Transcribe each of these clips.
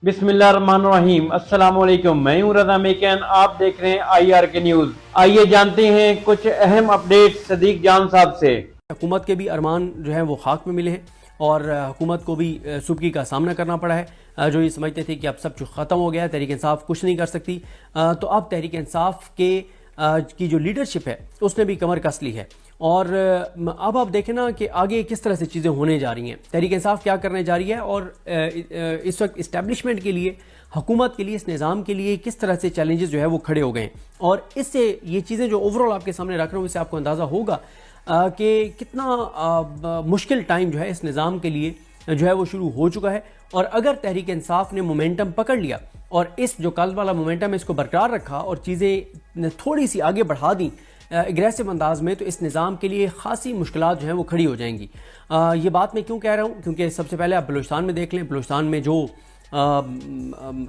बिस्मिल्लाहिर्रहमानिर्रहीम। अस्सलाम वालेकुम। मैं हूं रज़ा मेकन, आप देख रहे हैं IR के न्यूज़। आइए जानते हैं कुछ अहम अपडेट सदीक जान साहब से। हुकूमत के भी अरमान जो है वो खाक में मिले हैं और हुकूमत को भी सुबकी का सामना करना पड़ा है। जो ये समझते थे कि अब सब कुछ ख़त्म हो गया है, तहरीक इंसाफ कुछ नहीं कर सकती, तो अब तहरीक इंसाफ के की जो लीडरशिप है उसने भी कमर कस ली है। और अब आप देखें ना कि आगे किस तरह से चीज़ें होने जा रही हैं, तहरीक इंसाफ क्या करने जा रही है और इस वक्त इस्टेब्लिशमेंट के लिए, हुकूमत के लिए, इस निज़ाम के लिए किस तरह से चैलेंजेस जो है वो खड़े हो गए हैं। और इससे ये चीज़ें जो ओवरऑल आपके सामने रख रहा हूँ, इससे आपको अंदाज़ा होगा कि कितना मुश्किल टाइम जो है इस निज़ाम के लिए जो है वो शुरू हो चुका है। और अगर तहरीक इंसाफ ने मोमेंटम पकड़ लिया और इस जो कल वाला मोमेंटम है इसको बरकरार रखा और चीज़ें थोड़ी सी आगे बढ़ा दी एग्रेसिव अंदाज में, तो इस निज़ाम के लिए खासी मुश्किलात जो हैं वो खड़ी हो जाएंगी। ये बात मैं क्यों कह रहा हूँ, क्योंकि सबसे पहले आप बलूचिस्तान में देख लें। बलूचिस्तान में जो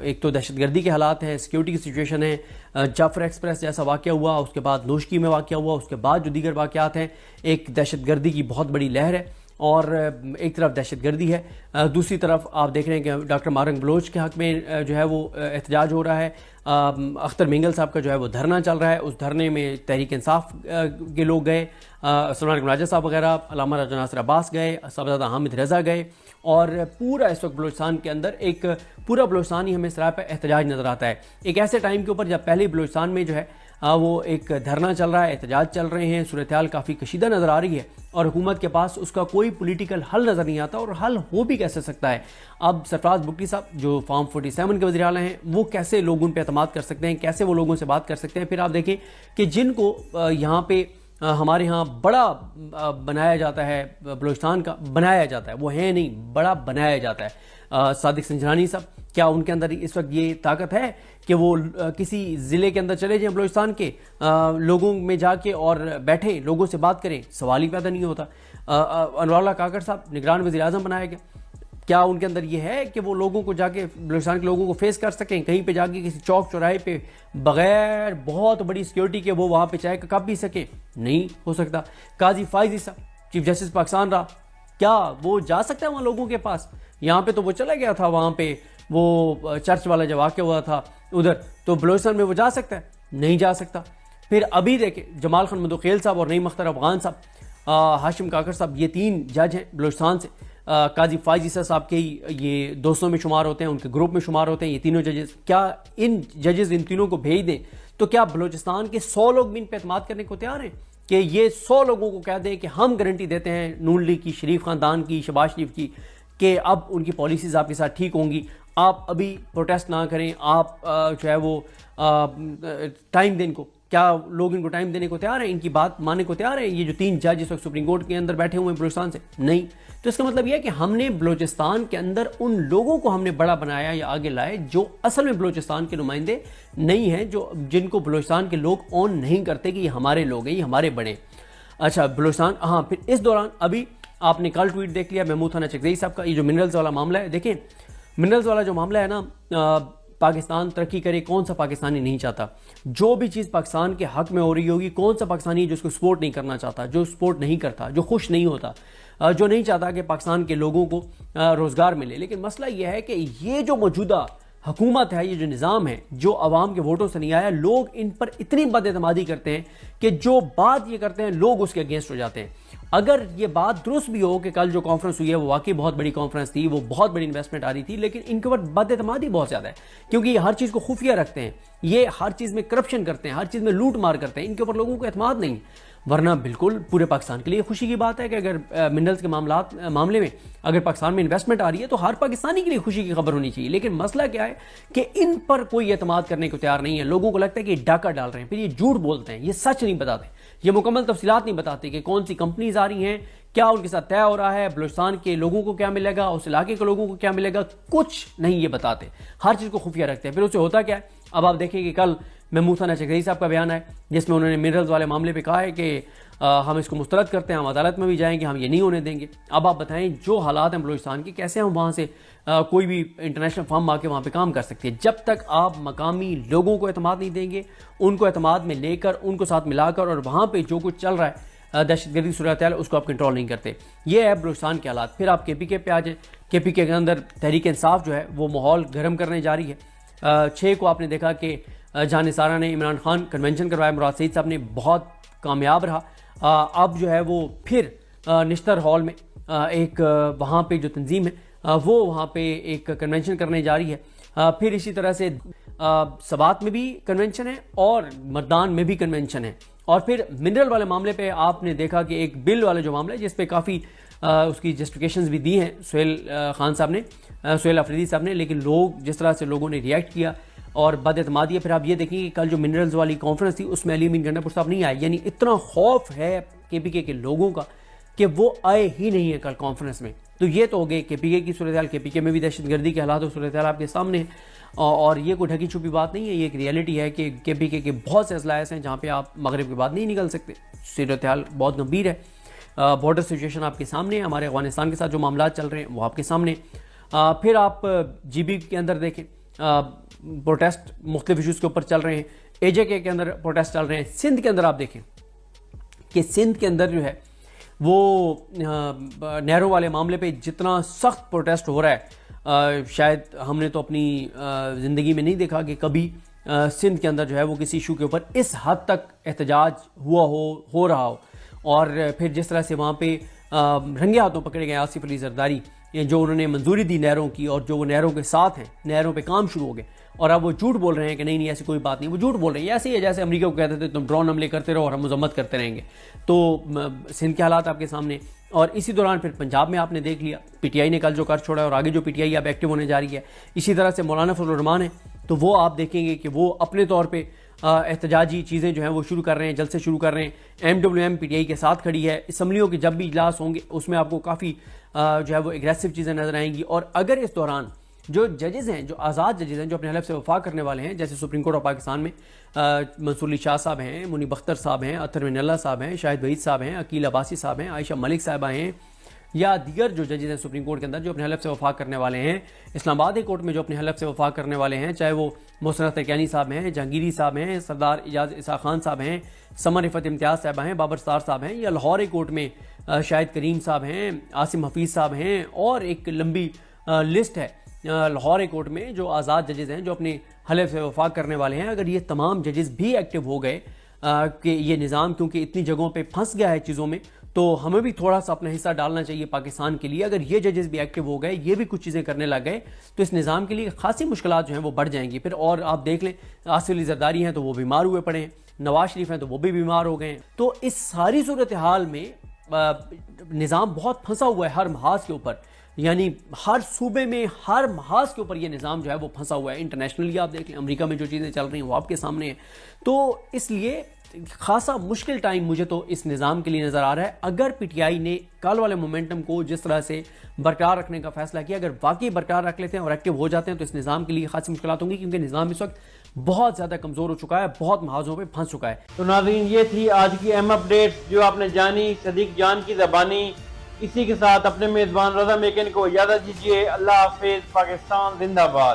एक तो दहशतगर्दी के हालात हैं, सिक्योरिटी की सिचुएशन है। जाफर एक्सप्रेस जैसा वाक़या हुआ, उसके बाद नोशकी में वाक़या हुआ, उसके बाद जो दीगर वाक़यात हैं, एक दहशतगर्दी की बहुत बड़ी लहर है और एक तरफ दहशतगर्दी है, दूसरी तरफ आप देख रहे हैं कि डॉक्टर मारंग बलोच के हक़ में जो है वो एहतजाज हो रहा है। अख्तर मिंगल साहब का जो है वो धरना चल रहा है, उस धरने में तहरीक इंसाफ के लोग गए, सलमान राजा साहब वगैरह, अल्लामा राजा नासिर अब्बास गए, साहबजादा हामिद रज़ा गए और पूरा इस वक्त बलूचिस्तान के अंदर एक पूरा बलूचिस्तान ही हमें इस राह पर एहतजाज नज़र आता है। एक ऐसे टाइम के ऊपर जब पहले बलूचिस्तान में जो है वो एक धरना चल रहा है, एहतजाज चल रहे हैं, सूरत हाल काफ़ी कशीदा नज़र आ रही है और हुकूमत के पास उसका कोई पॉलिटिकल हल नज़र नहीं आता। और हल हो भी कैसे सकता है? अब सरफराज बुकटी साहब जो फॉर्म 47 के वज़ीर आला हैं, वो कैसे लोगों पर एतमाद कर सकते हैं, कैसे वो लोगों से बात कर सकते हैं? फिर आप देखें कि जिनको यहाँ पे हमारे यहाँ बड़ा बनाया जाता है, बलूचिस्तान का बनाया जाता है, वो है नहीं, बड़ा बनाया जाता है। सादिक संजरानी साहब, क्या उनके अंदर इस वक्त ये ताकत है कि वो किसी ज़िले के अंदर चले जाएं, बलूचिस्तान के लोगों में जाके और बैठे लोगों से बात करें? सवाल ही पैदा नहीं होता। अनवरुल्लाह काकड़ साहब निगरान वज़ीर आज़म बनाया गया, क्या उनके अंदर ये है कि वो लोगों को जाके, बलूचिस्तान के लोगों को फेस कर सकें? कहीं पे जाके किसी चौक चौराहे पे बगैर बहुत बड़ी सिक्योरिटी के वो वहाँ पे चाय का कप पी सकें? नहीं हो सकता। काजी फायजी साहब चीफ जस्टिस पाकिस्तान रहा, क्या वो जा सकता है वहाँ लोगों के पास? यहाँ पे तो वो चला गया था, वहाँ पे वो चर्च वाला जब वाक़या हुआ था उधर, तो बलूचिस्तान में वो जा सकता है? नहीं जा सकता। फिर अभी देखे जमाल खान मदोखेल साहब और नईम अख्तर अफगान साहब, हाशिम काकर साहब, ये 3 जज हैं बलूचिस्तान से। काजी फायजी साहब के ये दोस्तों में शुमार होते हैं, उनके ग्रुप में शुमार होते हैं ये तीनों जजेस। क्या इन जजेस इन तीनों को भेज दें तो क्या बलूचिस्तान के 100 लोग भी इन पर एतमाद करने को तैयार हैं कि ये 100 लोगों को कह दें कि हम गारंटी देते हैं नून लीग की, शरीफ खानदान की, शहबाज शरीफ की, कि अब उनकी पॉलिसीज़ आपके साथ ठीक होंगी, आप अभी प्रोटेस्ट ना करें, आप जो है वो टाइम दें इनको? क्या लोग इनको टाइम देने को तैयार हैं, इनकी बात मानने को तैयार हैं? ये जो 3 जज इस वक्त सुप्रीम कोर्ट के अंदर बैठे हुए हैं बलूचिस्तान से, नहीं। तो इसका मतलब यह है कि हमने बलूचिस्तान के अंदर उन लोगों को हमने बड़ा बनाया या आगे लाए जो असल में बलूचिस्तान के नुमाइंदे नहीं हैं, जो जिनको बलूचिस्तान के लोग ऑन नहीं करते कि ये हमारे लोग हैं, ये हमारे बड़े। अच्छा, बलूचिस्तान, हाँ, फिर इस दौरान अभी आपने कल ट्वीट देख लिया महमूद खान चकजई साहब का, ये जो मिनरल्स वाला मामला है, देखें मिनरल्स वाला जो मामला है ना, पाकिस्तान तरक्की करे, कौन सा पाकिस्तानी नहीं चाहता? जो भी चीज़ पाकिस्तान के हक में हो रही होगी, कौन सा पाकिस्तानी जो उसको सपोर्ट नहीं करना चाहता, जो सपोर्ट नहीं करता, जो खुश नहीं होता, जो नहीं चाहता कि पाकिस्तान के लोगों को रोज़गार मिले? लेकिन मसला यह है कि ये जो मौजूदा हुकूमत है, ये जो निज़ाम है, जो अवाम के वोटों से नहीं आया, लोग इन पर इतनी बदएतमादी करते हैं कि जो बात ये करते हैं लोग उसके अगेंस्ट हो जाते हैं। अगर ये बात दुरुस्त भी हो कि कल जो कॉन्फ्रेंस हुई है वो वाकई बहुत बड़ी कॉन्फ्रेंस थी, वो बहुत बड़ी इन्वेस्टमेंट आ रही थी, लेकिन इनके ऊपर बदएतमादी बहुत ज़्यादा है क्योंकि ये हर चीज़ को खुफिया रखते हैं, ये हर चीज़ में करप्शन करते हैं, हर चीज़ में लूट मार करते हैं, इनके ऊपर लोगों को एतमाद नहीं। वरना बिल्कुल पूरे पाकिस्तान के लिए खुशी की बात है कि अगर मिनरल्स के मामले में अगर पाकिस्तान में इन्वेस्टमेंट आ रही है तो हर पाकिस्तानी के लिए खुशी की खबर होनी चाहिए। लेकिन मसला क्या है कि इन पर कोई एतमाद करने को तैयार नहीं है। लोगों को लगता है कि डाका डाल रहे हैं, फिर ये झूठ बोलते हैं, ये सच नहीं बताते, ये मुकम्मल तफसीलात नहीं बताते कि कौन सी कंपनीज आ रही हैं, क्या उनके साथ तय हो रहा है, बलूचिस्तान के लोगों को क्या मिलेगा, उस इलाके के लोगों को क्या मिलेगा, कुछ नहीं ये बताते, हर चीज़ को खुफिया रखते हैं। फिर उससे होता क्या है, अब आप देखें कि कल महमूद खान चकजई साहब का बयान है जिसमें उन्होंने मिनरल्स वाले मामले पे कहा है कि हम इसको मुस्तरद करते हैं, हम अदालत में भी जाएंगे, हम ये नहीं होने देंगे। अब आप बताएं जो हालात हैं बलूचिस्तान के, कैसे हम वहाँ से कोई भी इंटरनेशनल फर्म आके वहाँ पे काम कर सकती है? जब तक आप मकामी लोगों को एतमाद नहीं देंगे, उनको एतमाद में लेकर, उनको साथ मिलाकर और वहाँ पे जो कुछ चल रहा है दहशतगर्दी सूरत हाल उसको आप कंट्रोल नहीं करते। ये है बलूचिस्तान के हालात। फिर आप KPK पे आ जाए। KPK के अंदर तहरीक इंसाफ जो है वो माहौल गर्म करने जा रही है। 6 को आपने देखा कि जहां निसारा ने इमरान खान कन्वेंशन करवाया, मुराद सईद साहब ने बहुत कामयाब रहा। अब जो है वो फिर निश्तर हॉल में एक वहाँ पे जो तंजीम है वो वहाँ पे एक कन्वेंशन करने जा रही है। फिर इसी तरह से सबात में भी कन्वेंशन है और मर्दान में भी कन्वेंशन है। और फिर मिनरल वाले मामले पे आपने देखा कि एक बिल वाला जो मामला है जिस पे काफ़ी उसकी जस्टिफिकेशंस भी दी हैं सुहेल खान साहब ने, सुहेल अफरीदी साहब ने, लेकिन लोग जिस तरह से लोगों ने रिएक्ट किया और बदएतमादी। फिर आप ये देखेंगे कल जो मिनरल्स वाली कॉन्फ्रेंस थी उसमें अली अमीन गंडापुर साहब नहीं आए, यानी इतना खौफ है KPK के लोगों का कि वो आए ही नहीं है कल कॉन्फ्रेंस में। तो ये तो हो गए KPK की सूरत हाल। KPK में भी दहशतगर्दी के हालात और सूरत हाल आपके सामने है और ये कोई ढकी छुपी बात नहीं है, ये एक रियलिटी है कि KPK के बहुत से अजलास हैं जहाँ पे आप मगरिब के बाद नहीं निकल सकते। सूरत हाल बहुत गंभीर है। बॉर्डर सिचुएशन आपके सामने है, हमारे अफगानिस्तान के साथ जो मामला चल रहे हैं वो आपके सामने। फिर आप GB के अंदर देखें, प्रोटेस्ट मुख्तलिफ इशूज़ के ऊपर चल रहे हैं। AJK के अंदर प्रोटेस्ट चल रहे हैं। सिंध के अंदर आप देखें कि सिंध के अंदर जो है वो नहरों वाले मामले पे जितना सख्त प्रोटेस्ट हो रहा है शायद हमने तो अपनी ज़िंदगी में नहीं देखा कि कभी सिंध के अंदर जो है वो किसी इशू के ऊपर इस हद तक एहतजाज हो रहा हो। और फिर जिस तरह से वहाँ पे रंगे हाथों पकड़े गए आसिफ अली जरदारी, जो उन्होंने मंजूरी दी नहरों की और जो वो नहरों के साथ हैं, नहरों पे काम शुरू हो गए और अब वो झूठ बोल रहे हैं कि नहीं ऐसी कोई बात नहीं। वो झूठ बोल रहे हैं। ऐसे ही है जैसे अमेरिका को कहते थे तुम ड्रोन हमले करते रहो और हम मजम्मत करते रहेंगे। तो सिंध के हालात आपके सामने। और इसी दौरान फिर पंजाब में आपने देख लिया PTI ने कल जो कर छोड़ा और आगे जो PTI अब एक्टिव होने जा रही है। इसी तरह से मौलाना फजलुर रहमान है, तो वो आप देखेंगे कि वो अपने तौर पर एहतजाजी चीज़ें जो हैं वो शुरू कर रहे हैं, जल्द से शुरू कर रहे हैं। MWM PTI के साथ खड़ी है। असम्बलियों के जब भी इजलास होंगे उसमें आपको काफ़ी जो है वो एग्रेसिव चीज़ें नजर आएंगी। और अगर इस दौरान जो जजेस हैं, जो आज़ाद जजेस हैं, जो अपने हलफ से वफा करने वाले हैं, जैसे सुप्रीम कोर्ट ऑफ पाकिस्तान में मंसूर अली शाह साहब हैं, मुनीब अख्तर साहब हैं, अतर मिनल्ला साहब हैं, शाहिद वहीद साहब हैं, अकील अब्बासी साहब हैं, आयशा मलिक साहबा हैं, या दीगर जो जजेस हैं सुप्रीम कोर्ट के अंदर जो अपने हलफ से वफा करने वाले हैं, इस्लामाबाद हाई कोर्ट में जो अपने हलफ से वफा करने वाले हैं, चाहे वो मोहसिन तरक्यानी साहब हैं, जहांगीरी साहब हैं, सरदार इजाज इसा खान साहब हैं, समर रिफत इम्तियाज़ साहबा हैं, बाबर सतार साहब हैं, या लाहौर हाई कोर्ट में शाहिद करीम साहब हैं, आसिम हफीज़ साहब हैं, और एक लंबी लिस्ट है लाहौर हाई कोर्ट में जो आज़ाद जजेस हैं जो अपने हलफ से वफा करने वाले हैं। अगर ये तमाम जजेस भी एक्टिव हो गए कि ये निज़ाम क्योंकि इतनी जगहों पे फंस गया है चीज़ों में, तो हमें भी थोड़ा सा अपना हिस्सा डालना चाहिए पाकिस्तान के लिए। अगर ये जजेस भी एक्टिव हो गए, ये भी कुछ चीज़ें करने लग गए, तो इस निज़ाम के लिए खासी मुश्किलात जो हैं वो बढ़ जाएंगी फिर। और आप देख लें आसिफ अली जरदारी हैं तो वो बीमार हुए पड़े हैं, नवाज शरीफ हैं तो वो भी बीमार हो गए हैं। तो इस सारी सूरत हाल में निज़ाम बहुत फंसा हुआ है हर महाज के ऊपर, यानी हर सूबे में हर महाज के ऊपर ये निज़ाम जो है वो फंसा हुआ है। इंटरनेशनली आप देख लें, अमेरिका में जो चीज़ें चल रही हैं वो आपके सामने हैं। तो इसलिए खासा मुश्किल टाइम मुझे तो इस निज़ाम के लिए नज़र आ रहा है। अगर PTI ने कल वाले मोमेंटम को जिस तरह से बरकरार रखने का फैसला किया, अगर वाकई बरकरार रख लेते हैं और एक्टिव हो जाते हैं तो इस निज़ाम के लिए खासी मुश्किलात होंगी, क्योंकि निज़ाम इस वक्त बहुत ज़्यादा कमज़ोर हो चुका है, बहुत महाजों पे फंस चुका है। तो नाज़रीन, ये थी आज की अहम अपडेट्स जो आपने जानी सदीक जान की ज़बानी। इसी के साथ अपने मेज़बान रज़ा मेकन को इजाज़त दीजिए। अल्लाह हाफिज़। पाकिस्तान जिंदाबाद।